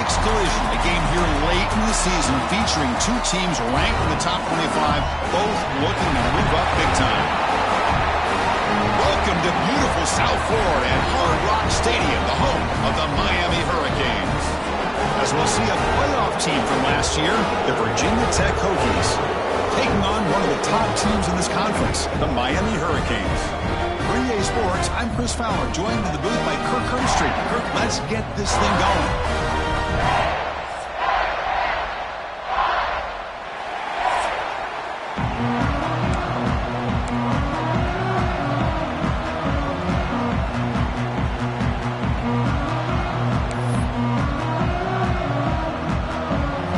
Six collision, a game here late in the season featuring two teams ranked in the top 25, both looking to move up big time. Welcome to beautiful South Florida and Hard Rock Stadium, the home of the Miami Hurricanes. As we'll see a playoff team from last year, the Virginia Tech Hokies, taking on one of the top teams in this conference, the Miami Hurricanes. For EA Sports, I'm Chris Fowler, joined in the booth by Kirk Herbstreit. Kirk, let's get this thing going.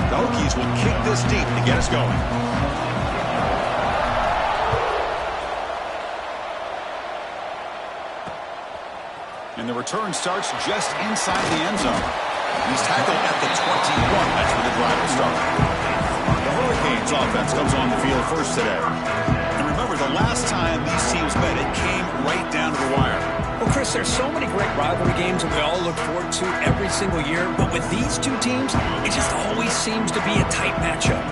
The Hokies will kick this deep to get us going. And the return starts just inside the end zone. He's tackled at the 21. That's where the drive will start. The Hurricanes offense comes on the field first today. And remember, the last time these teams met, it came right down to the wire. Well, Chris, there's so many great rivalry games that we all look forward to every single year. But with these two teams, it just always seems to be a tight matchup.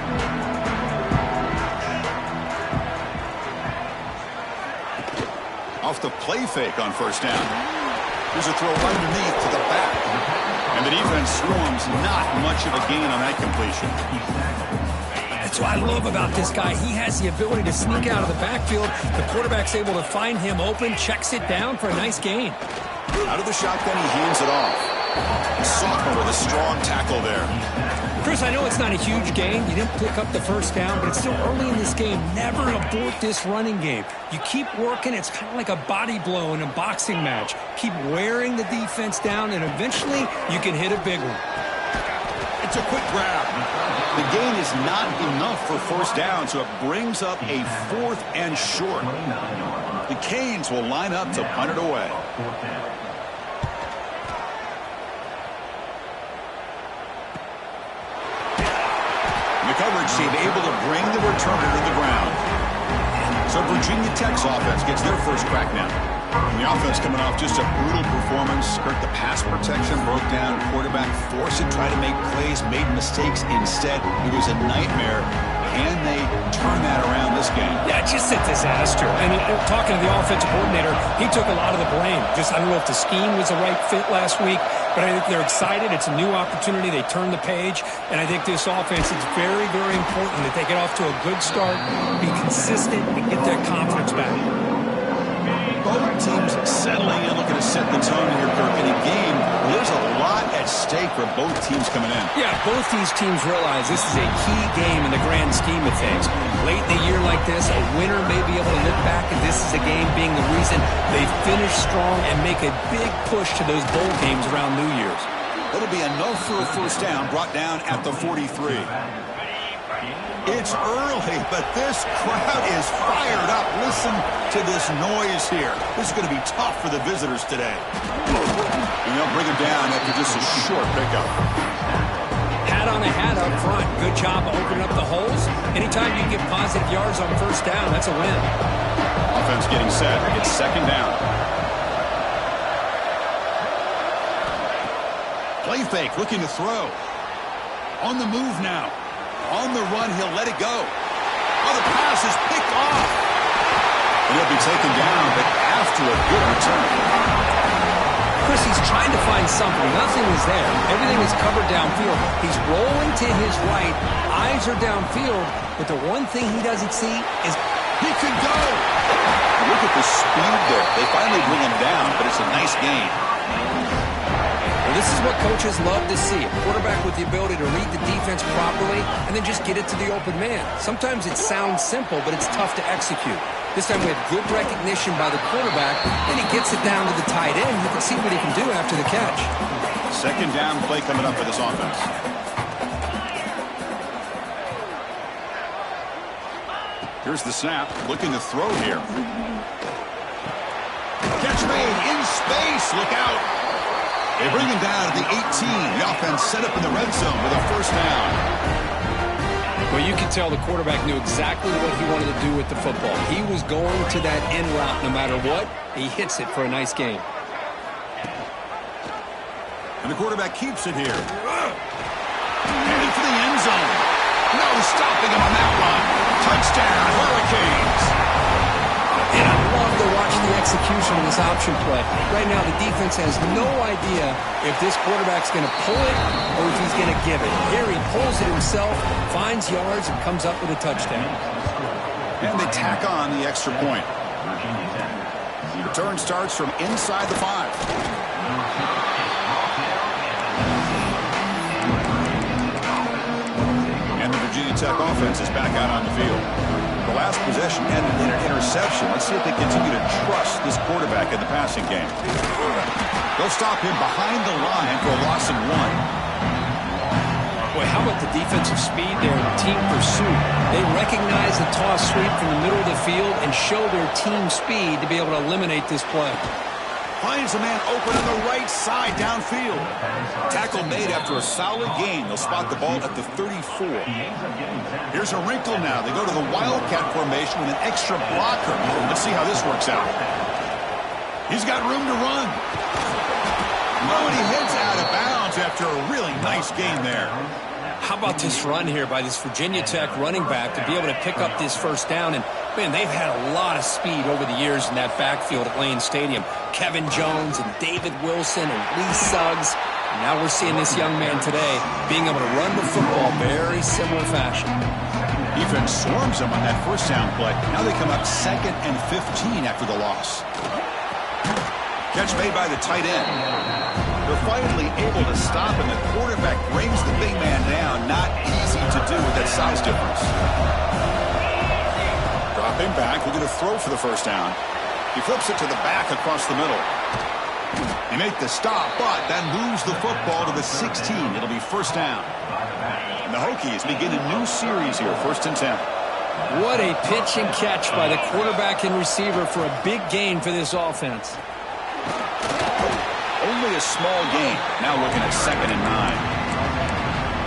Off the play fake on first down. Here's a throw underneath to the back. And the defense swarms, not much of a gain on that completion. That's what I love about this guy. He has the ability to sneak out of the backfield. The quarterback's able to find him open, checks it down for a nice gain. Out of the shotgun, he hands it off. Sophomore with a strong tackle there. Chris, I know it's not a huge gain. You didn't pick up the first down, but it's still early in this game. Never abort this running game. You keep working. It's kind of like a body blow in a boxing match. Keep wearing the defense down, and eventually you can hit a big one. It's a quick grab. The gain is not enough for first down, so it brings up a 4th and short. The Canes will line up to punt it away. The coverage team able to bring the returner to the ground. So Virginia Tech's offense gets their first crack now. And the offense coming off just a brutal performance. Hurt the pass protection, broke down. Quarterback forced to try to make plays, made mistakes instead. It was a nightmare. Can they turn that around this game? Yeah, just a disaster. And talking to the offensive coordinator, he took a lot of the blame. Just, I don't know if the scheme was the right fit last week, but I think they're excited. It's a new opportunity. They turn the page. And I think this offense, it's very, very important that they get off to a good start, be consistent, and get that confidence back. Both teams settling in, looking to set the tone here, Kirk, in a game where there's a lot at stake for both teams coming in. Yeah, both these teams realize this is a key game in the grand scheme of things. Late in the year like this, a winner may be able to look back, and this is a game being the reason they finish strong and make a big push to those bowl games around New Year's. It'll be enough for a first down, brought down at the 43. It's early, but this crowd is fired up. Listen to this noise here. This is going to be tough for the visitors today. And they'll bring him down after just a short pickup. Hat on a hat up front. Good job opening up the holes. Anytime you get positive yards on first down, that's a win. Offense getting set. It's second down. Play fake, looking to throw. On the move now. On the run, he'll let it go. Oh, the pass is picked off. And he'll be taken down, but after a good return. Chris, he's trying to find something. Nothing is there. Everything is covered downfield. He's rolling to his right. Eyes are downfield. But the one thing he doesn't see is he can go. Look at the speed there. They finally bring him down, but it's a nice gain. This is what coaches love to see. A quarterback with the ability to read the defense properly and then just get it to the open man. Sometimes it sounds simple, but it's tough to execute. This time we have good recognition by the quarterback, and he gets it down to the tight end. You can see what he can do after the catch. Second down play coming up for this offense. Here's the snap. Looking to throw here. Catch made in space. Look out. They bring him down at the 18. The offense set up in the red zone with a first down. Well, you can tell the quarterback knew exactly what he wanted to do with the football. He was going to that end route no matter what. He hits it for a nice gain. And the quarterback keeps it here. stopping him on that one. Touchdown, Hurricanes. And I love to watch the execution of this option play. Right now, the defense has no idea if this quarterback's going to pull it or if he's going to give it. Here he pulls it himself, finds yards, and comes up with a touchdown. And they tack on the extra point. Return starts from inside the 5. Virginia Tech offense is back out on the field. The last possession ended in an interception. Let's see if they continue to trust this quarterback in the passing game. They'll stop him behind the line for a loss of 1. Boy, how about the defensive speed there in team pursuit? They recognize the toss sweep from the middle of the field and show their team speed to be able to eliminate this play. Finds a man open on the right side downfield. Tackle made after a solid gain. They'll spot the ball at the 34. Here's a wrinkle now. They go to the Wildcat formation with an extra blocker. Let's see how this works out. He's got room to run. Oh, and he heads out of bounds after a really nice gain there. How about this run here by this Virginia Tech running back to be able to pick up this first down? And, man, they've had a lot of speed over the years in that backfield at Lane Stadium. Kevin Jones and David Wilson and Lee Suggs. And now we're seeing this young man today being able to run the football very similar fashion. Defense swarms him on that first down play. Now they come up 2nd and 15 after the loss. Catch made by the tight end. They're finally able to stop him. The quarterback brings the big man down. Not easy to do with that size difference. Drop him back. We're going to throw for the first down. He flips it to the back across the middle. They make the stop, but that moves the football to the 16. It'll be first down. And the Hokies begin a new series here, 1st and 10. What a pitch and catch by the quarterback and receiver for a big gain for this offense. Only a small gain. Now looking at 2nd and 9.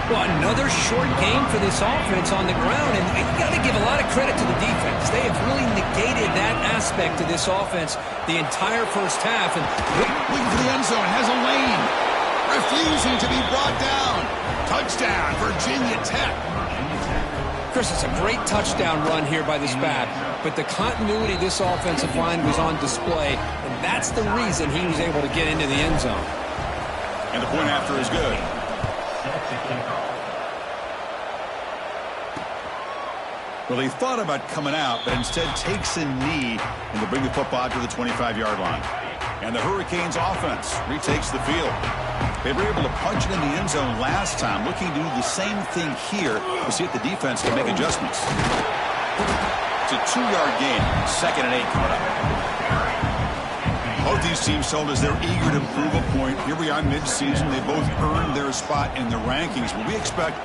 Well, another short game for this offense on the ground, and you got to give a lot of credit to the defense. They have really negated that aspect of this offense the entire first half. And looking for the end zone, has a lane. Refusing to be brought down. Touchdown, Virginia Tech. Chris, it's a great touchdown run here by this back, but the continuity of this offensive line was on display, and that's the reason he was able to get into the end zone. And the point after is good. Well, he thought about coming out, but instead takes a knee, and they'll bring the football to the 25-yard line. And the Hurricanes offense retakes the field. They were able to punch it in the end zone last time, looking to do the same thing here to see if the defense can make adjustments. It's a 2-yard gain, 2nd and 8 coming up. Both these teams told us they're eager to prove a point. Here we are mid-season. They both earned their spot in the rankings, but we expect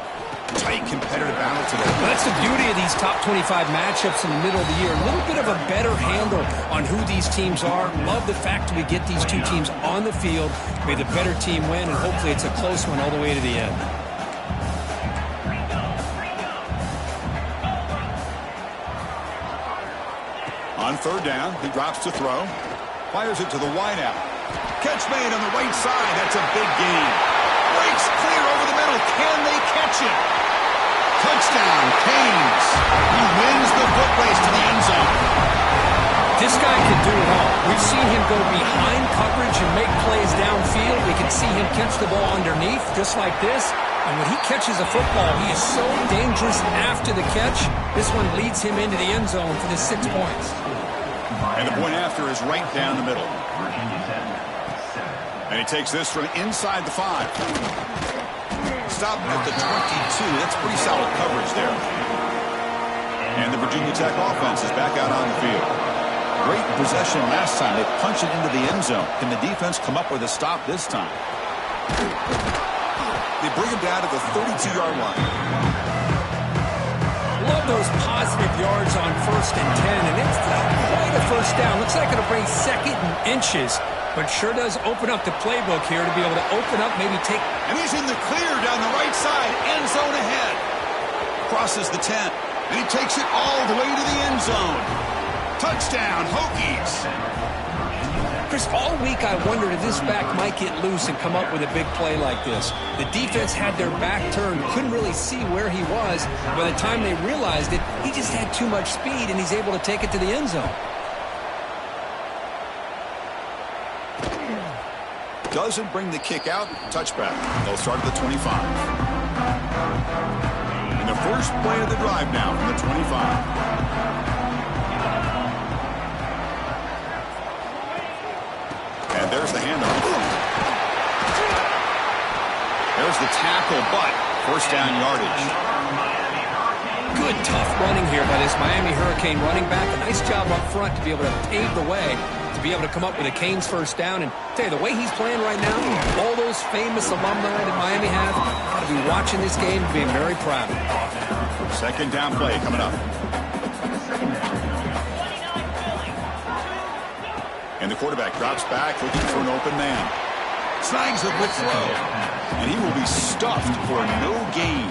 tight competitive battle today. Well, that's the beauty of these top 25 matchups in the middle of the year. A little bit of a better handle on who these teams are. Love the fact that we get these two teams on the field. May the better team win, and hopefully it's a close one all the way to the end. On 3rd down, he drops to throw. Fires it to the wideout. Catch made on the right side. That's a big gain. Breaks clear over the middle. Can they catch it? Touchdown, Canes. He wins the foot race to the end zone. This guy can do it all. We've seen him go behind coverage and make plays downfield. We can see him catch the ball underneath, just like this. And when he catches a football, he is so dangerous after the catch. This one leads him into the end zone for the 6 points. And the point after is right down the middle. And he takes this from inside the 5. Stop at the 22. That's pretty solid coverage there. And the Virginia Tech offense is back out on the field. Great possession last time. They punch it into the end zone. Can the defense come up with a stop this time? They bring him down to the 32-yard line. Love those positive yards on 1st and 10, and it's not quite a first down. Looks like it'll bring 2nd and inches, but sure does open up the playbook here to be able to open up, maybe take. And he's in the clear down the right side, end zone ahead. Crosses the 10, and he takes it all the way to the end zone. Touchdown, Hokies. Chris, all week I wondered if this back might get loose and come up with a big play like this. The defense had their back turned, couldn't really see where he was. By the time they realized it, he just had too much speed, and he's able to take it to the end zone. Doesn't bring the kick out. Touchback. They'll start at the 25. And the first play of the drive now from the 25. And there's the handoff. There's the tackle, but first down yardage. Good, tough running here by this Miami Hurricane running back. A nice job up front to be able to pave the way, to be able to come up with a Canes first down. And tell you, the way he's playing right now, all those famous alumni that Miami have, to be watching this game and being very proud. Second down play coming up. And the quarterback drops back, looking for an open man. Snags a good throw. And he will be stuffed for no gain.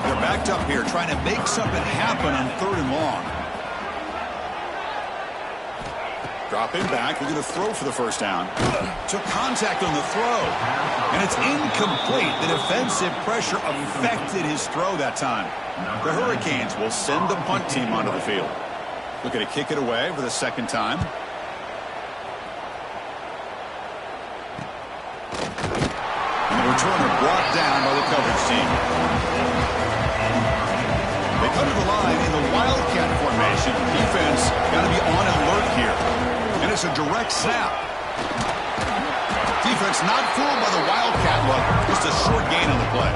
They're backed up here, trying to make something happen on 3rd and long. Dropping back, looking to throw for the first down. Took contact on the throw. And it's incomplete. The defensive pressure affected his throw that time. The Hurricanes will send the punt team onto the field. Looking to kick it away for the second time. Returner brought down by the coverage team. They come to the line in the Wildcat formation. Defense got to be on alert here. And it's a direct snap. Defense not fooled by the Wildcat look. Just a short gain on the play.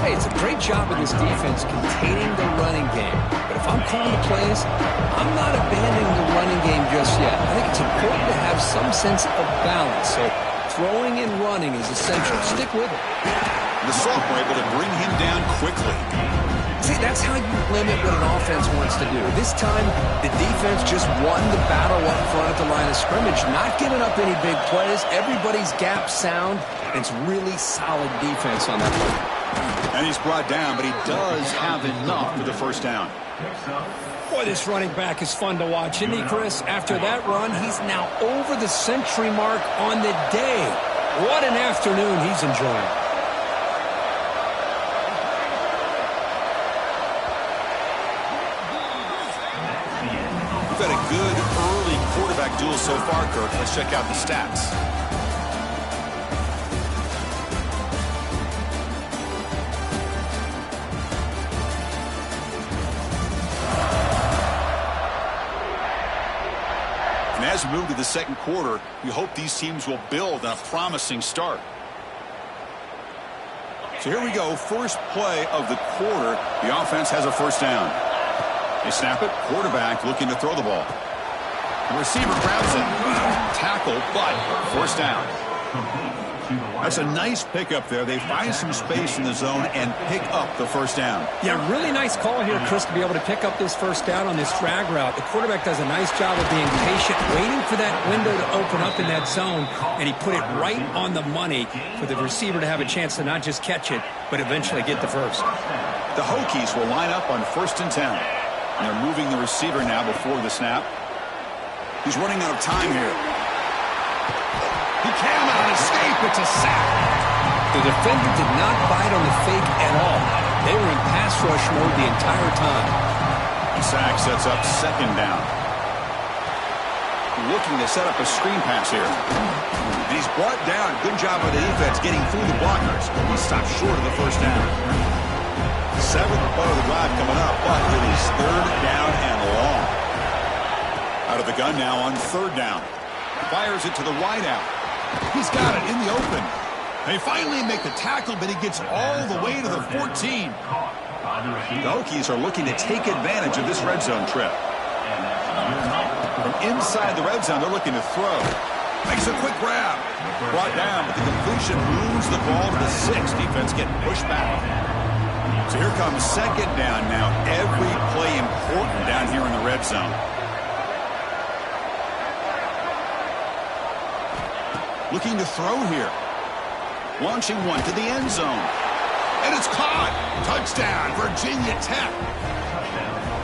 Hey, it's a great job of this defense containing the running game. But if I'm calling the plays, I'm not abandoning the running game just yet. I think it's important to have some sense of balance. So throwing and running is essential. Stick with it. The Sauk were able to bring him down quickly. See, that's how you limit what an offense wants to do. This time, the defense just won the battle up front at the line of scrimmage, not giving up any big plays. Everybody's gap sound. And it's really solid defense on that play. And he's brought down, but he does have enough for the first down. Boy, this running back is fun to watch, isn't he, Chris? After that run, he's now over the century mark on the day. What an afternoon he's enjoying. We've had a good early quarterback duel so far, Kirk. Let's check out the stats. As we move to the second quarter, we hope these teams will build on a promising start. So here we go, first play of the quarter. The offense has a first down. They snap it, quarterback looking to throw the ball. The receiver grabs it, tackle, but first down. That's a nice pickup there. They find some space in the zone and pick up the first down. Yeah, really nice call here, Chris, to be able to pick up this first down on this drag route. The quarterback does a nice job of being patient, waiting for that window to open up in that zone, and he put it right on the money for the receiver to have a chance to not just catch it, but eventually get the first. The Hokies will line up on 1st and 10. And they're moving the receiver now before the snap. He's running out of time here. He cannot escape. It's a sack. The defender did not bite on the fake at all. They were in pass rush mode the entire time. The sack sets up second down. Looking to set up a screen pass here. And he's brought down. Good job by the defense getting through the blockers. He stopped short of the first down. 7th play of the drive coming up, but it is 3rd down and long. Out of the gun now on 3rd down. Fires it to the wideout. He's got it in the open. They finally make the tackle, but he gets all the way to the 14. The Hokies are looking to take advantage of this red zone trip. From inside the red zone, they're looking to throw. Makes a quick grab. Brought down, but the completion moves the ball to the 6. Defense getting pushed back. So here comes second down now. Every play important down here in the red zone. Looking to throw here. Launching one to the end zone. And it's caught. Touchdown, Virginia Tech.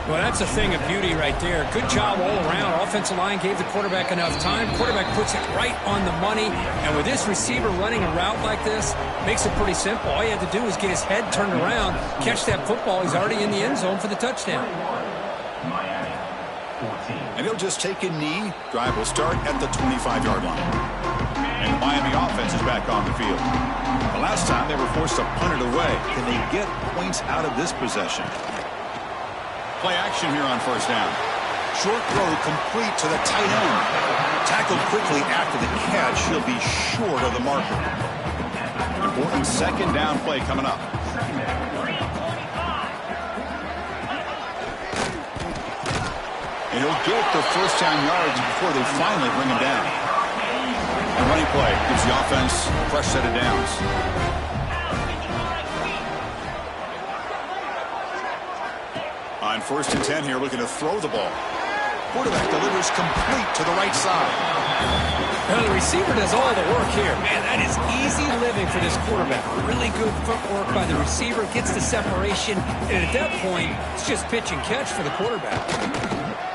Well, that's a thing of beauty right there. Good job all around. Offensive line gave the quarterback enough time. Quarterback puts it right on the money. And with this receiver running a route like this, makes it pretty simple. All you have to do is get his head turned around, catch that football. He's already in the end zone for the touchdown. And he'll just take a knee. Drive will start at the 25-yard line. And the Miami offense is back on the field. The last time they were forced to punt it away. Can they get points out of this possession? Play action here on first down. Short throw complete to the tight end. Tackled quickly after the catch. He'll be short of the marker. An important second down play coming up. And he'll get the first down yards before they finally bring him down. And running play gives the offense a fresh set of downs. On 1st and 10 here, looking to throw the ball. Quarterback delivers complete to the right side. Well, the receiver does all the work here. Man, that is easy living for this quarterback. Really good footwork by the receiver, gets the separation, and at that point, it's just pitch and catch for the quarterback.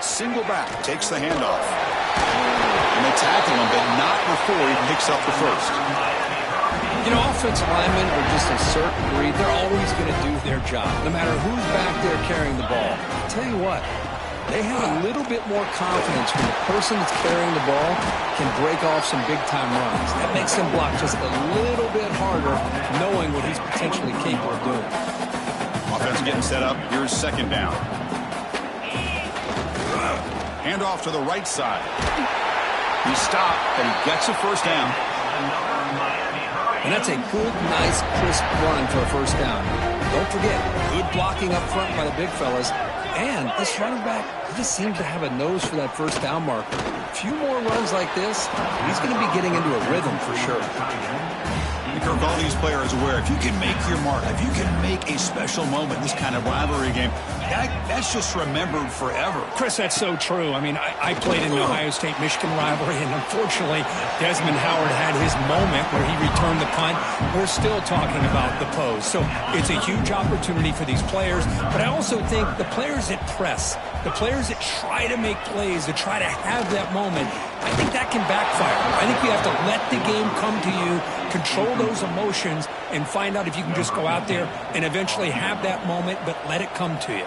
Single back, takes the handoff. And they tackle him, but not before he picks up the first. You know, offensive linemen are just a certain breed. They're always going to do their job, no matter who's back there carrying the ball. I'll tell you what, they have a little bit more confidence when the person that's carrying the ball can break off some big-time runs. That makes them block just a little bit harder, knowing what he's potentially capable of doing. Offense getting set up. Here's second down. Handoff to the right side. He stopped, but he gets a first down. And that's a good, nice, crisp run for a first down. Don't forget, good blocking up front by the big fellas. And this running back, he just seems to have a nose for that first down marker. A few more runs like this, he's going to be getting into a rhythm for sure. Kirk, all these players aware, if you can make your mark, if you can make a special moment in this kind of rivalry game, that's just remembered forever. Chris, that's so true. I mean, I played in the Ohio State-Michigan rivalry, and unfortunately, Desmond Howard had his moment where he returned the punt. We're still talking about the pose. So it's a huge opportunity for these players, but I also think the players that press, the players that try to make plays, that try to have that moment, I think that can backfire. I think you have to let the game come to you, control those emotions, and find out if you can just go out there and eventually have that moment, but let it come to you.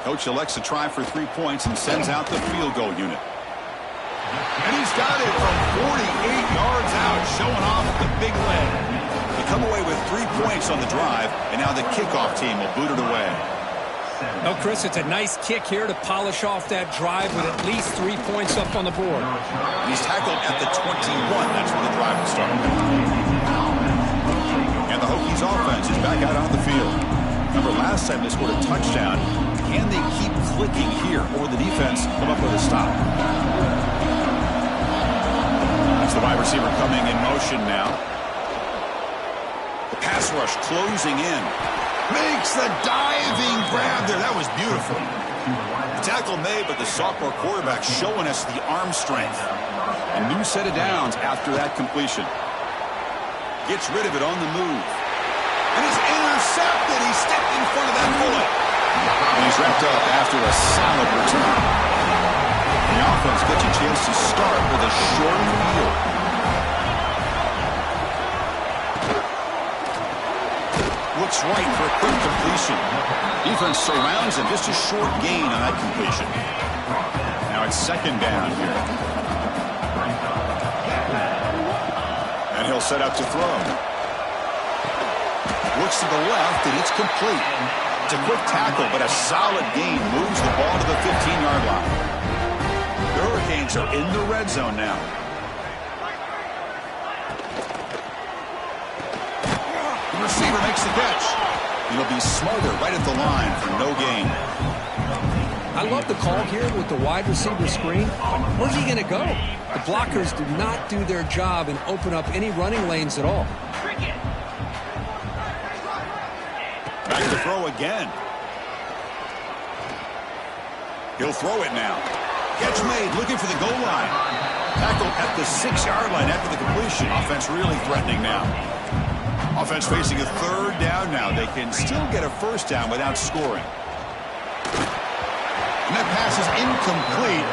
Coach elects to try for 3 points and sends out the field goal unit. And he's got it from 48 yards out, showing off the big leg. They come away with 3 points on the drive, and now the kickoff team will boot it away. Well, Chris, it's a nice kick here to polish off that drive with at least 3 points up on the board. And he's tackled at the 21. That's where the drive will start. And the Hokies offense is back out on the field. Remember, last time they scored a touchdown. Can they keep clicking here, or the defense come up with a stop? That's the wide receiver coming in motion now. The pass rush closing in. Makes the diving grab there. That was beautiful. The tackle made, but the sophomore quarterback showing us the arm strength. A new set of downs after that completion. Gets rid of it on the move. And he's intercepted. He stepped in front of that bullet. And he's wrapped up after a solid return. And the offense gets a chance to start with a short field. Looks right for a quick completion. Defense surrounds him. Just a short gain on that completion. Now it's second down here. And he'll set up to throw. Looks to the left, and it's complete. It's a quick tackle, but a solid gain moves the ball to the 15-yard line. The Hurricanes are in the red zone now. The receiver makes the catch. He'll be smarter right at the line for no gain. I love the call here with the wide receiver screen. Where's he going to go? The blockers do not do their job and open up any running lanes at all. Back to throw again. He'll throw it now. Catch made, looking for the goal line. Tackle at the 6-yard line after the completion. Offense really threatening now. Offense facing a third down now. They can still get a first down without scoring. And that pass is incomplete.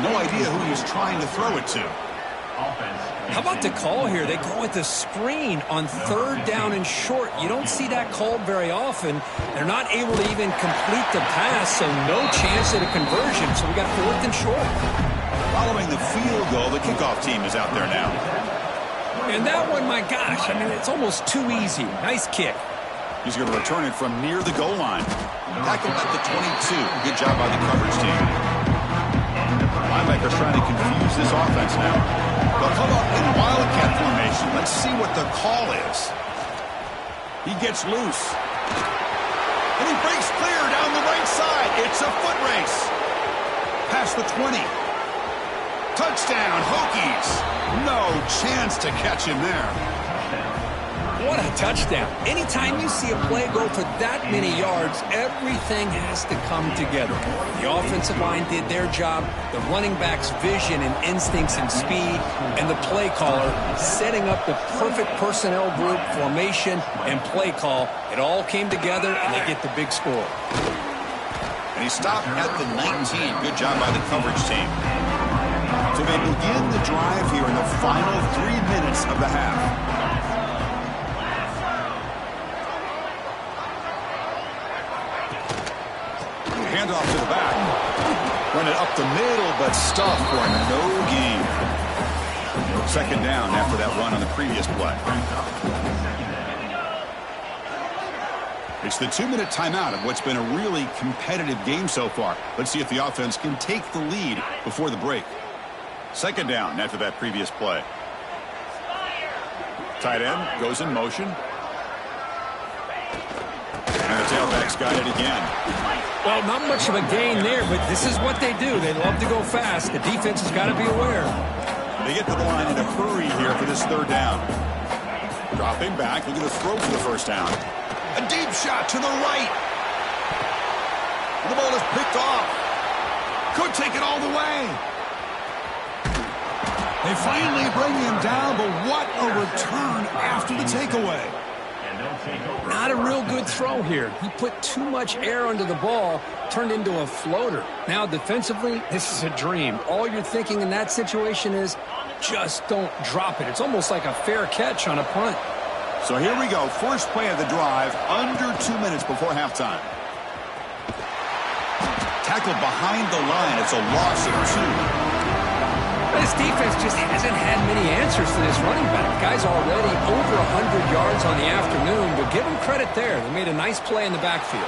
No idea who he was trying to throw it to. How about the call here? They go with the screen on 3rd down and short. You don't see that called very often. They're not able to even complete the pass, so no chance at a conversion. So we got 4th and short. Following the field goal, the kickoff team is out there now. And that one, my gosh, I mean, it's almost too easy. Nice kick. He's going to return it from near the goal line. Tackled at the 22. Good job by the coverage team. Linebackers trying to confuse this offense now. They'll come up in wildcat formation. Let's see what the call is. He gets loose. And he breaks clear down the right side. It's a foot race. Past the 20. Touchdown, Hokies. No chance to catch him there. What a touchdown. Anytime you see a play go for that many yards, everything has to come together. The offensive line did their job, the running back's vision and instincts and speed, and the play caller setting up the perfect personnel group, formation, and play call. It all came together, and they get the big score. And he stopped at the 19. Good job by the coverage team. So they begin the drive here in the final 3 minutes of the half. Handoff to the back. Run it up the middle, but stuffed for a no gain. 2nd down after that run on the previous play. It's the 2-minute timeout of what's been a really competitive game so far. Let's see if the offense can take the lead before the break. 2nd down after that previous play. Tight end goes in motion. And the tailback's got it again. Well, not much of a gain there, but this is what they do. They love to go fast. The defense has got to be aware. They get to the line in a hurry here for this 3rd down. Dropping back, looking to throw for the 1st down. A deep shot to the right. The ball is picked off. Could take it all the way. They finally bring him down, but what a return after the takeaway. Not a real good throw here. He put too much air under the ball, turned into a floater. Now, defensively, this is a dream. All you're thinking in that situation is just don't drop it. It's almost like a fair catch on a punt. So here we go. First play of the drive, under 2 minutes before halftime. Tackled behind the line. It's a loss of 2. This defense just hasn't had many answers for this running back. Guy's already over 100 yards on the afternoon, but give him credit there. They made a nice play in the backfield.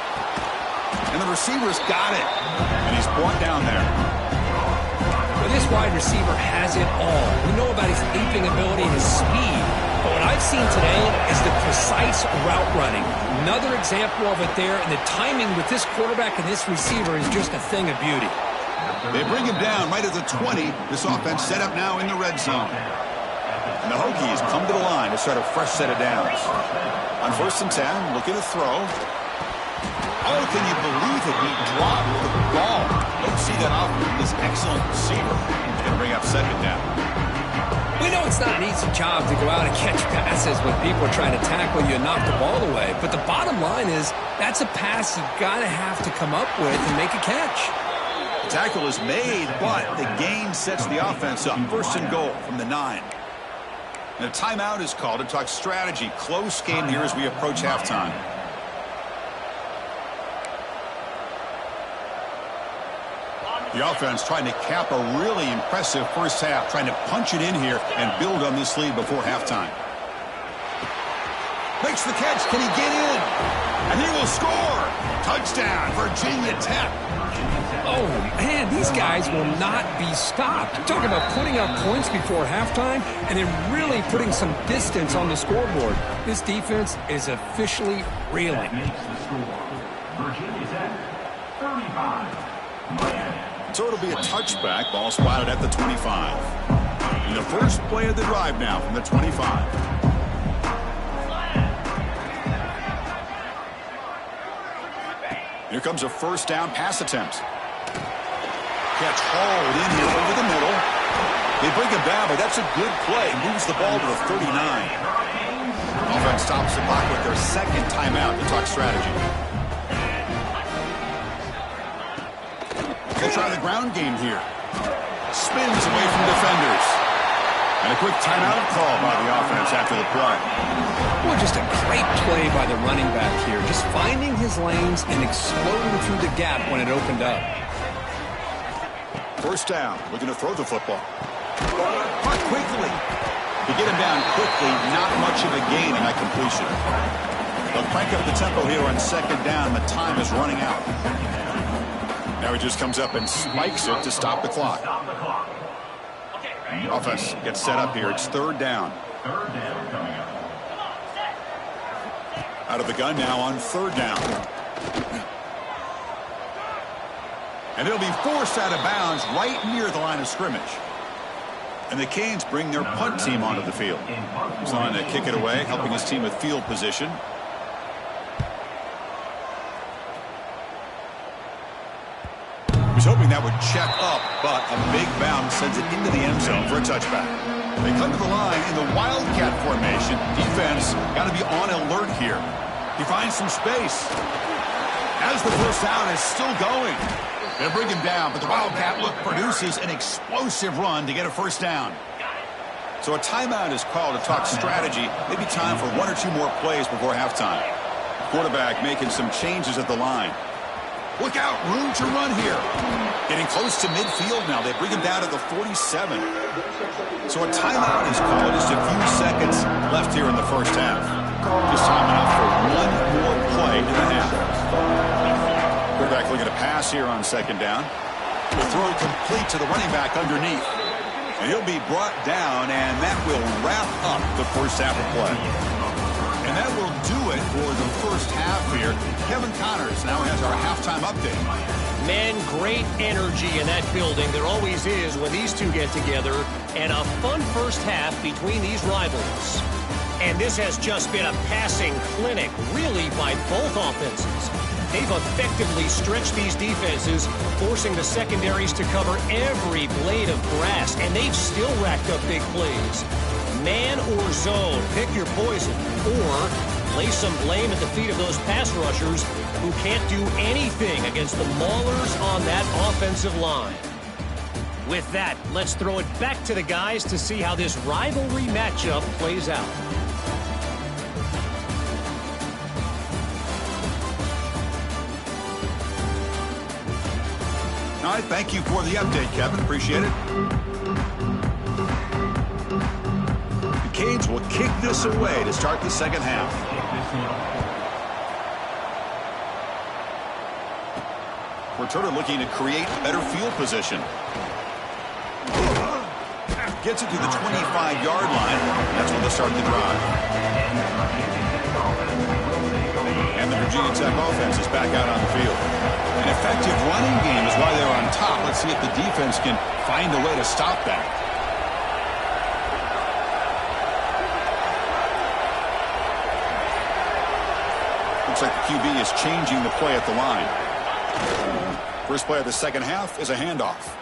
And the receiver's got it. And he's brought down there. But this wide receiver has it all. We know about his leaping ability and his speed. But what I've seen today is the precise route running. Another example of it there, and the timing with this quarterback and this receiver is just a thing of beauty. They bring him down right at the 20. This offense set up now in the red zone. And the Hokies come to the line to start a fresh set of downs. On 1st and 10, looking to throw. Oh, can you believe it? He dropped the ball. Don't see that often from this excellent receiver. He's going to bring up 2nd down. We know it's not an easy job to go out and catch passes when people are trying to tackle you and knock the ball away. But the bottom line is that's a pass you got to have to come up with and make a catch. The tackle is made, but the gain sets the offense up. 1st and goal from the 9. And a timeout is called to talk strategy. Close game here as we approach halftime. The offense trying to cap a really impressive 1st half, trying to punch it in here and build on this lead before halftime. Makes the catch. Can he get in? And he will score. Touchdown, Virginia Tech. Oh, man, these guys will not be stopped. Talk about putting up points before halftime and then really putting some distance on the scoreboard. This defense is officially reeling. So it'll be a touchback. Ball spotted at the 25. And the first play of the drive now from the 25. Here comes a 1st down pass attempt. Catch hauled in here over the middle. They bring him down, but that's a good play. Moves the ball to the 39. Offense stops the clock with their 2nd timeout to talk strategy. They'll try the ground game here. Spins away from defenders. And a quick timeout call by the offense after the play. Well, just a great play by the running back here. Just finding his lanes and exploding through the gap when it opened up. First down, looking to throw the football. Caught quickly. To get him down quickly, not much of a gain in that completion. They'll crank up the tempo here on second down. The time is running out. Now he just comes up and spikes it to stop the clock. Offense gets set up here. It's third down. Out of the gun now on third down. And it'll be forced out of bounds right near the line of scrimmage. And the Canes bring their punt team onto the field. He's on to kick it away, helping his team with field position. He was hoping that would check up, but a big bounce sends it into the end zone for a touchback. They come to the line in the Wildcat formation. Defense got to be on alert here. He finds some space. As the first down is still going. They'll bring him down, but the Wildcat look produces an explosive run to get a first down. So a timeout is called to talk strategy. Maybe time for one or two more plays before halftime. Quarterback making some changes at the line. Look out, room to run here. Getting close to midfield now. They bring him down to the 47. So a timeout is called. Just a few seconds left here in the first half. Just time enough for one more play in the half. Quarterback looking to pass here on second down. The throw complete to the running back underneath. And he'll be brought down, and that will wrap up the first half of play. And that will do it for the first half here. Kevin Connors now has our halftime update. Man, great energy in that building. There always is when these two get together. And a fun first half between these rivals. And this has just been a passing clinic, really, by both offenses. They've effectively stretched these defenses, forcing the secondaries to cover every blade of grass. And they've still racked up big plays. Man or zone, pick your poison. Or lay some blame at the feet of those pass rushers who can't do anything against the maulers on that offensive line. With that, let's throw it back to the guys to see how this rivalry matchup plays out. All right, thank you for the update, Kevin. Appreciate it. The Canes will kick this away to start the second half. Returner looking to create better field position. Gets it to the 25-yard line. That's when they start the drive. And the Virginia Tech offense is back out on the field. An effective running game is why they're on top. Let's see if the defense can find a way to stop that. Looks like the QB is changing the play at the line. First play of the second half is a handoff.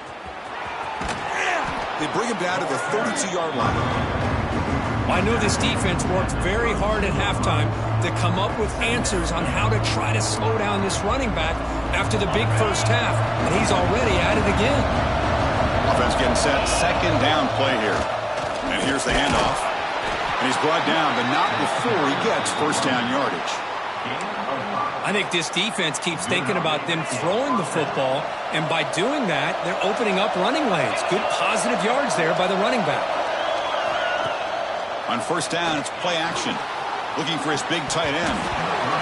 They bring him down to the 32-yard line. I know this defense worked very hard at halftime to come up with answers on how to try to slow down this running back after the big first half, and he's already at it again. Offense getting set, second down play here. And here's the handoff. And he's brought down, but not before he gets first down yardage. I think this defense keeps thinking about them throwing the football, and by doing that, they're opening up running lanes. Good positive yards there by the running back. On first down, it's play action. Looking for his big tight end.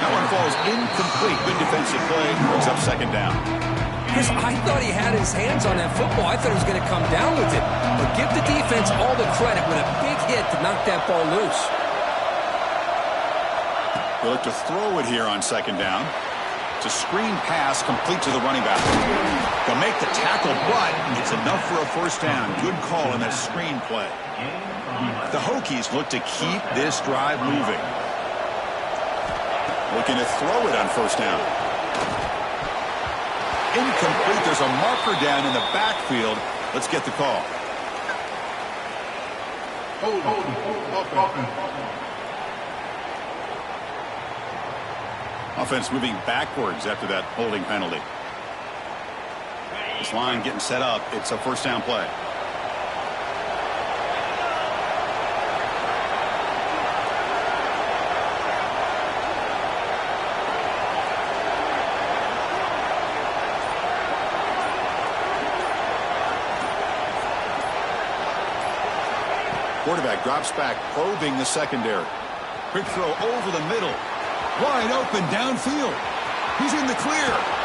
That one falls incomplete. Good defensive play. Brings up second down. Chris, I thought he had his hands on that football. I thought he was going to come down with it. But give the defense all the credit with a big hit to knock that ball loose. They look to throw it here on second down. It's a screen pass complete to the running back. They'll make the tackle, but it's enough for a first down. Good call on that screen play. The Hokies look to keep this drive moving. Looking to throw it on first down. Incomplete. There's a marker down in the backfield. Let's get the call. Offense moving backwards after that holding penalty. This line getting set up. It's a first down play. Quarterback drops back, probing the secondary. Quick throw over the middle. Wide open downfield. He's in the clear.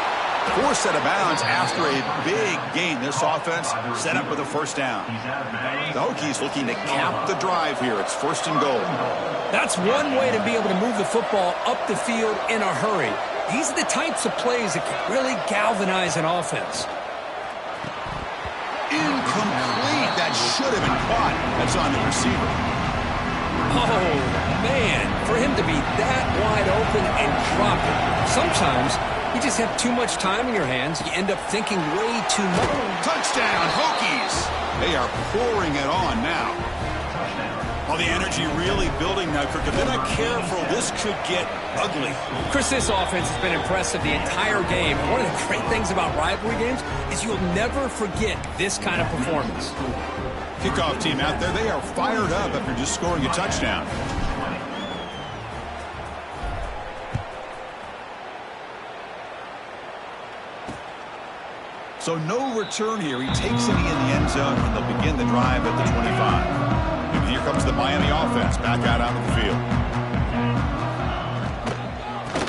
Forced out of bounds after a big gain. This offense set up with a first down. The Hokies looking to cap the drive here. It's first and goal. That's one way to be able to move the football up the field in a hurry. These are the types of plays that can really galvanize an offense. Incomplete. That should have been caught. That's on the receiver. Oh, man. For him to be that wide open and drop it. Sometimes you just have too much time in your hands. You end up thinking way too much. Touchdown, Hokies. They are pouring it on now. Well, the energy really building now, Kirk. If they're not careful, this could get ugly. Chris, this offense has been impressive the entire game. And one of the great things about rivalry games is you'll never forget this kind of performance. Kickoff team out there, they are fired up after just scoring a touchdown. So no return here. He takes it in the end zone, and they'll begin the drive at the 25. And here comes the Miami offense back out onto the field.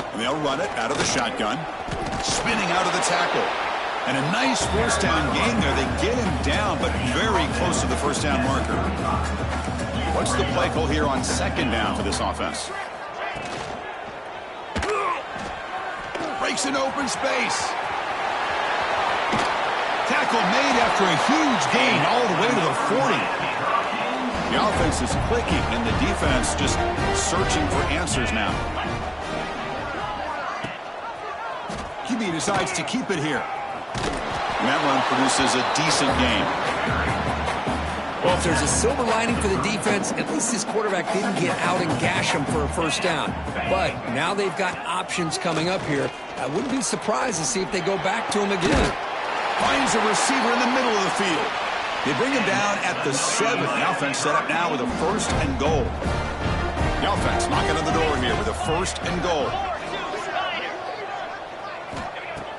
And they'll run it out of the shotgun. Spinning out of the tackle. And a nice first down gain there. They get him down, but very close to the first down marker. What's the play call here on second down for this offense? Breaks an open space. Tackle made after a huge gain all the way to the 40. The offense is clicking, and the defense just searching for answers now. QB decides to keep it here. And that run produces a decent game. Well, if there's a silver lining for the defense, at least this quarterback didn't get out and gash him for a first down. But now they've got options coming up here. I wouldn't be surprised to see if they go back to him again. Finds a receiver in the middle of the field. They bring him down at the 7. The offense set up now with a first and goal. The offense knocking on the door here with a first and goal.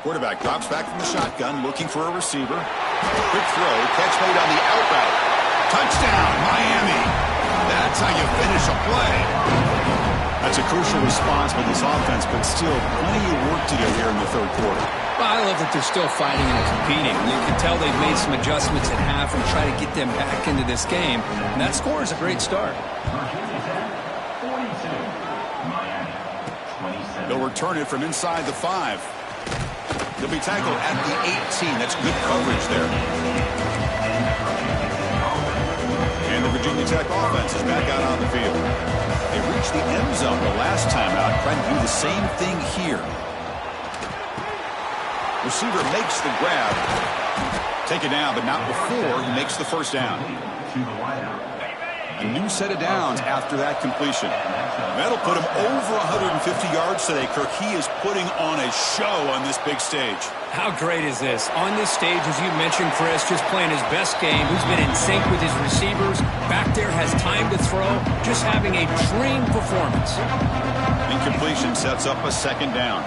Quarterback drops back from the shotgun, looking for a receiver. Quick throw, catch made on the out route. Touchdown, Miami. That's how you finish a play. That's a crucial response by this offense, but still plenty of work to do here in the third quarter. Well, I love that they're still fighting and competing. You can tell they've made some adjustments at half and try to get them back into this game. And that score is a great start. They'll return it from inside the 5. They'll be tackled at the 18. That's good coverage there. And the Virginia Tech offense is back out on the field. They reached the end zone the last time out, trying to do the same thing here. Receiver makes the grab. Take it down, but not before he makes the first down. A new set of downs after that completion. That'll put him over 150 yards today, Kirk. He is putting on a show on this big stage. How great is this? On this stage, as you mentioned, Chris, just playing his best game. He's been in sync with his receivers. Back there, has time to throw. Just having a dream performance. Incompletion sets up a second down.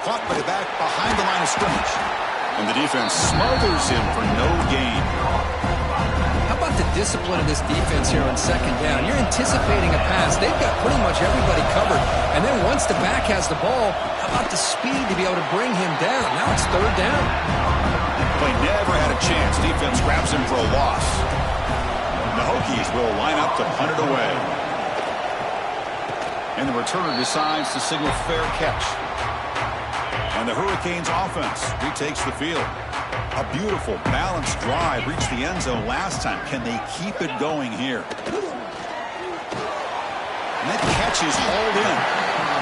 Caught by the back behind the line of scrimmage. And the defense smothers him for no gain. How about the discipline of this defense here on second down? You're anticipating a pass. They've got pretty much everybody covered. And then once the back has the ball, how about the speed to be able to bring him down? Now it's third down. Play never had a chance. Defense grabs him for a loss. The Hokies will line up to punt it away. And the returner decides to signal fair catch. And the Hurricanes offense retakes the field. A beautiful, balanced drive reached the end zone last time. Can they keep it going here? And that catch is hauled in.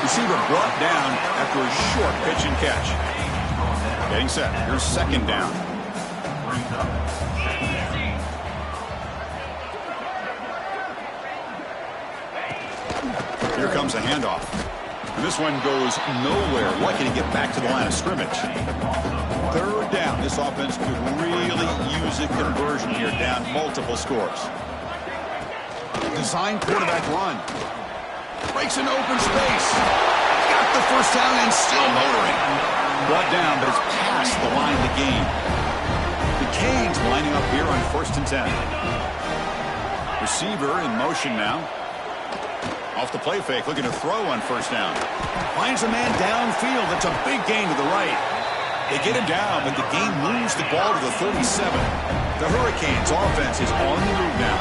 Receiver brought down after a short pitch and catch. Getting set. Here's second down. Here comes a handoff. And this one goes nowhere. Lucky to get back to the line of scrimmage. Third down. This offense could really use a conversion here, down multiple scores. Design quarterback run. Breaks an open space. Got the first down and still motoring. Brought down, but it's past the line to gain. The Canes lining up here on 1st and 10. Receiver in motion now. Off the play fake, looking to throw on 1st down. Finds a man downfield. That's a big gain to the right. They get him down, but the game moves the ball to the 37. The Hurricanes offense is on the move now.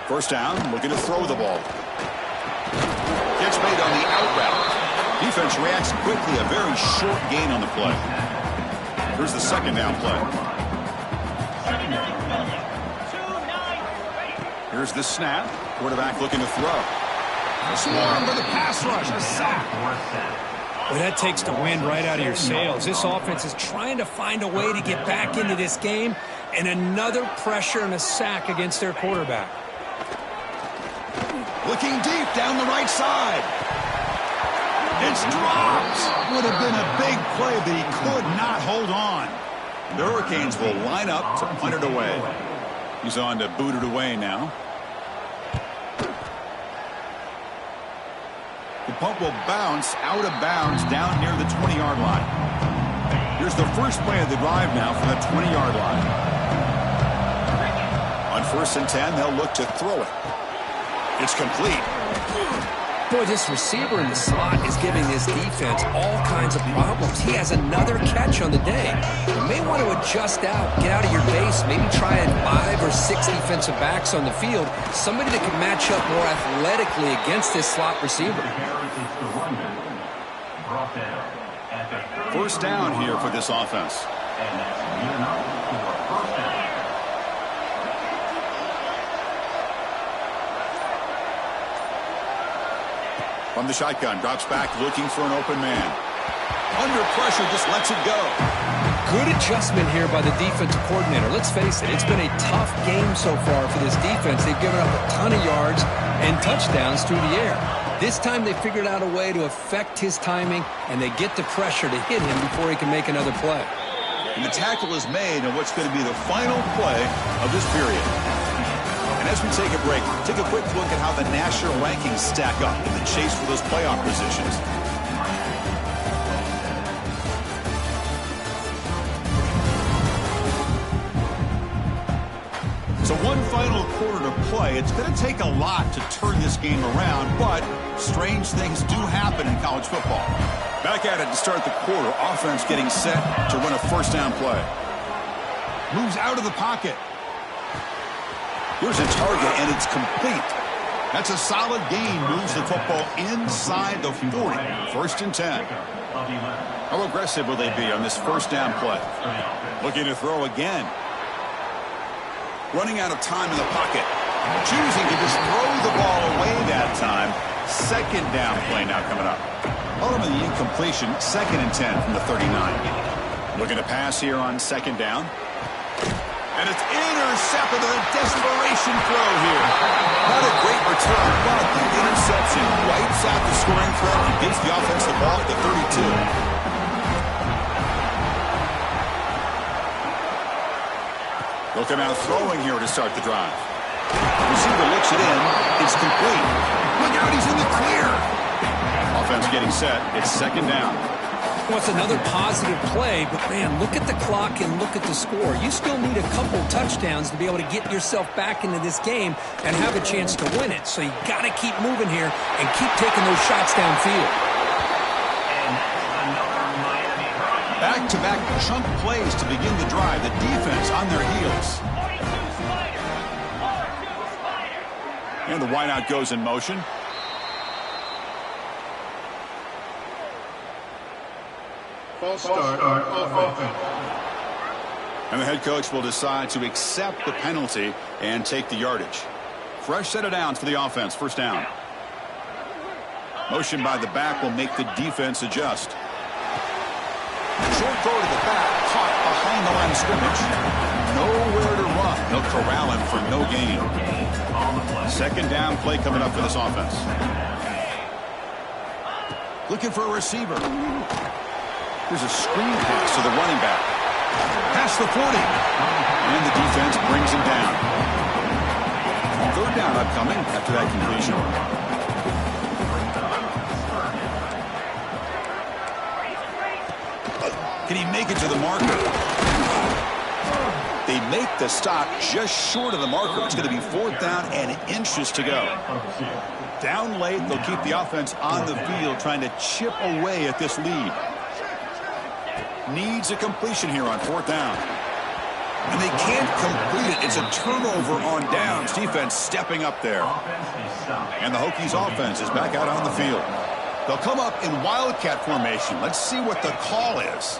First down, looking to throw the ball. Gets made on the out route. Defense reacts quickly, a very short gain on the play. Here's the 2nd down play. Here's the snap. Quarterback looking to throw. Swarm for the pass rush, a sack. Well, that takes the wind right out of your sails. This offense is trying to find a way to get back into this game, and another pressure and a sack against their quarterback. Looking deep down the right side. It's dropped. Would have been a big play, but he could not hold on. The Hurricanes will line up to punt it away. He's on to boot it away now. The punt will bounce out of bounds down near the 20-yard line. Here's the first play of the drive now from the 20-yard line. On 1st and 10, they'll look to throw it. It's complete. Boy, this receiver in the slot is giving this defense all kinds of problems. He has another catch on the day. You may want to adjust out, get out of your base, maybe try 5 or 6 defensive backs on the field, somebody that can match up more athletically against this slot receiver. First down here for this offense. From the shotgun, drops back, looking for an open man. Under pressure, just lets it go. Good adjustment here by the defensive coordinator. Let's face it, it's been a tough game so far for this defense. They've given up a ton of yards and touchdowns through the air. This time they figured out a way to affect his timing, and they get the pressure to hit him before he can make another play. And the tackle is made on what's going to be the final play of this period. And as we take a break, take a quick look at how the national rankings stack up in the chase for those playoff positions. So one final quarter to play. It's going to take a lot to turn this game around, but strange things do happen in college football. Back at it to start the quarter. Offense getting set to run a first down play. Moves out of the pocket. Here's a target, and it's complete. That's a solid gain. Moves the football inside the 40. 1st and 10. How aggressive will they be on this first down play? Looking to throw again. Running out of time in the pocket. Choosing to just throw the ball away that time. 2nd down play now coming up. Ultimately incompletion. 2nd and 10 from the 39. Looking to pass here on 2nd down. And it's intercepted with a desperation throw here. Not a great return, but the interception wipes out the scoring threat and gives the offense the ball at the 32. They'll come out throwing here to start the drive. Receiver looks it in. It's complete. Look out, he's in the clear. Offense getting set. It's 2nd down. Well, it's another positive play, but, man, look at the clock and look at the score. You still need a couple touchdowns to be able to get yourself back into this game and have a chance to win it. So you got to keep moving here and keep taking those shots downfield. Back-to-back chunk plays to begin the drive. The defense on their heels. And the wideout goes in motion. False start of offense. And the head coach will decide to accept the penalty and take the yardage. Fresh set of downs for the offense. First down. Motion by the back will make the defense adjust. short throw to the back, caught behind the line of scrimmage. Nowhere to run. They'll corral him for no gain. Second down play coming up for this offense. Looking for a receiver. There's a screen pass to the running back. Past the 40. And the defense brings him down. Third down upcoming after that completion. Can he make it to the marker? They make the stop just short of the marker. It's going to be fourth down and inches to go. Down late, they'll keep the offense on the field trying to chip away at this lead. Needs a completion here on fourth down. And they can't complete it. It's a turnover on downs. Defense stepping up there. And the Hokies offense is back out on the field. They'll come up in Wildcat formation. Let's see what the call is.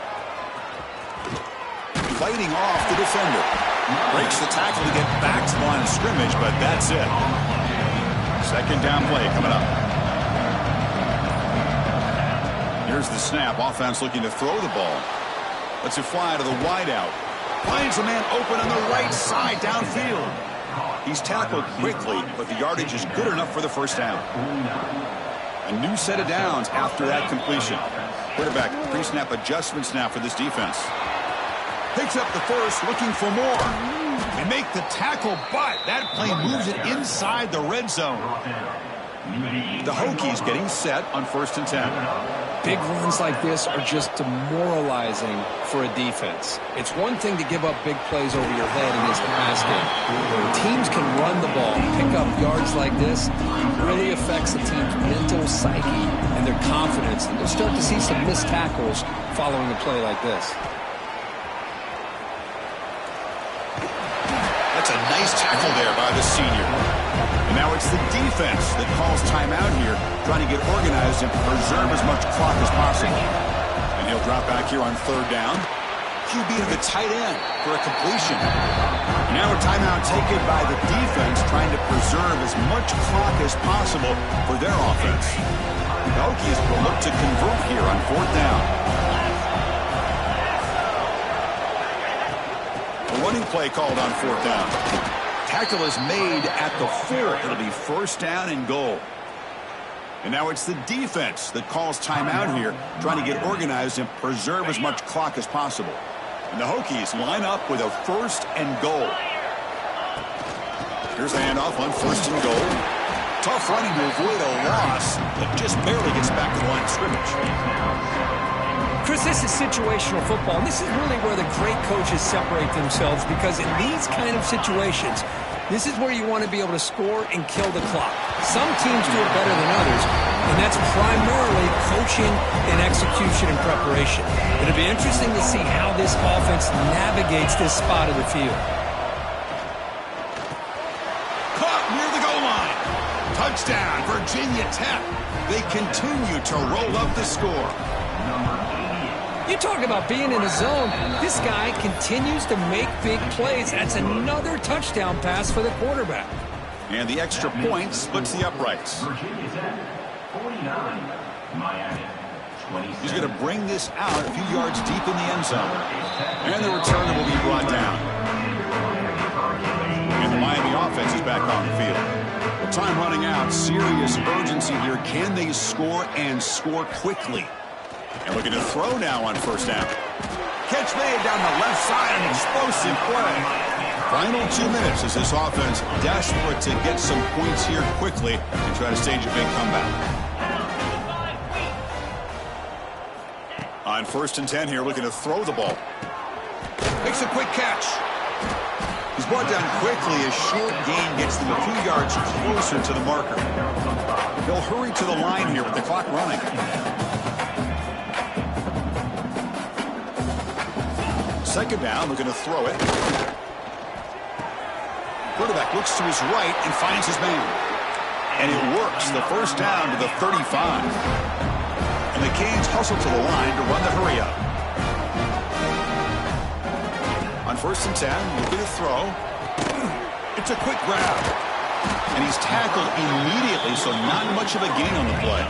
Fighting off the defender. Breaks the tackle to get back to the line of scrimmage, but that's it. Second down play coming up. Here's the snap. Offense looking to throw the ball. Lets it fly to the wideout. Finds a man open on the right side downfield. He's tackled quickly, but the yardage is good enough for the first down. A new set of downs after that completion. Quarterback pre-snap adjustments now for this defense. Picks up the first, looking for more. They make the tackle, but that play moves it inside the red zone. The Hokies getting set on 1st and 10. Big runs like this are just demoralizing for a defense. It's one thing to give up big plays over your head against the pass game. When teams can run the ball, pick up yards like this, it really affects the team's mental psyche and their confidence. And you'll start to see some missed tackles following a play like this. That's a nice tackle there by the senior. And now it's the defense that calls timeout here, trying to get organized and preserve as much clock as possible. And he'll drop back here on third down. QB to the tight end for a completion. Now a timeout taken by the defense, trying to preserve as much clock as possible for their offense. The Hokies will look to convert here on fourth down. A running play called on fourth down. Tackle is made at the 4. It'll be first down and goal. And now it's the defense that calls timeout here, trying to get organized and preserve as much clock as possible. And the Hokies line up with a first and goal. Here's the handoff on first and goal. Tough running to avoid a loss, but just barely gets back to the line of scrimmage. Chris, this is situational football, and this is really where the great coaches separate themselves, because in these kind of situations, this is where you want to be able to score and kill the clock. Some teams do it better than others, and that's primarily coaching and execution and preparation. It'll be interesting to see how this offense navigates this spot of the field. Caught near the goal line. Touchdown, Virginia Tech. They continue to roll up the score. You talk about being in the zone. This guy continues to make big plays. That's another touchdown pass for the quarterback. And the extra point splits the uprights. He's going to bring this out a few yards deep in the end zone. And the returner will be brought down. And the Miami offense is back on the field. With time running out, serious urgency here. Can they score and score quickly? And looking to throw now on first down. Catch made down the left side, an explosive play. Final 2 minutes as this offense desperate to get some points here quickly and try to stage a big comeback. On 1st and 10 here, looking to throw the ball. Makes a quick catch. He's brought down quickly. A short gain gets them a few yards closer to the marker. They'll hurry to the line here with the clock running. Second down, looking to throw it. Quarterback looks to his right and finds his man. And it works. The first down to the 35. And the Canes hustle to the line to run the hurry up. On 1st and 10, looking to throw. It's a quick grab. And he's tackled immediately, so not much of a gain on the play.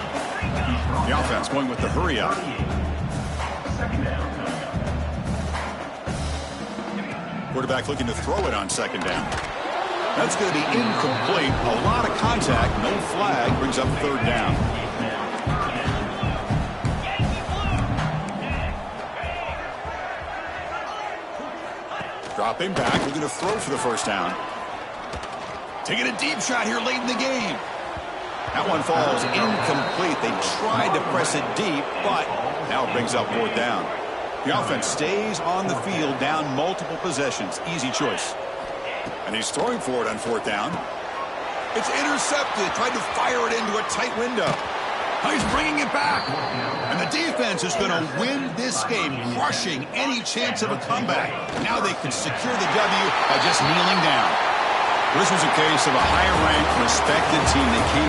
The offense going with the hurry up. Quarterback looking to throw it on second down. That's going to be incomplete. A lot of contact. No flag. Brings up third down. Dropping back. Looking to throw for the first down. Taking a deep shot here late in the game. That one falls incomplete. They tried to press it deep, but now it brings up fourth down. The offense stays on the field, down multiple possessions. Easy choice. And he's throwing for it on fourth down. It's intercepted. Tried to fire it into a tight window. Now he's bringing it back. And the defense is going to win this game, crushing any chance of a comeback. Now they can secure the W by just kneeling down. This was a case of a higher-ranked, respected team that came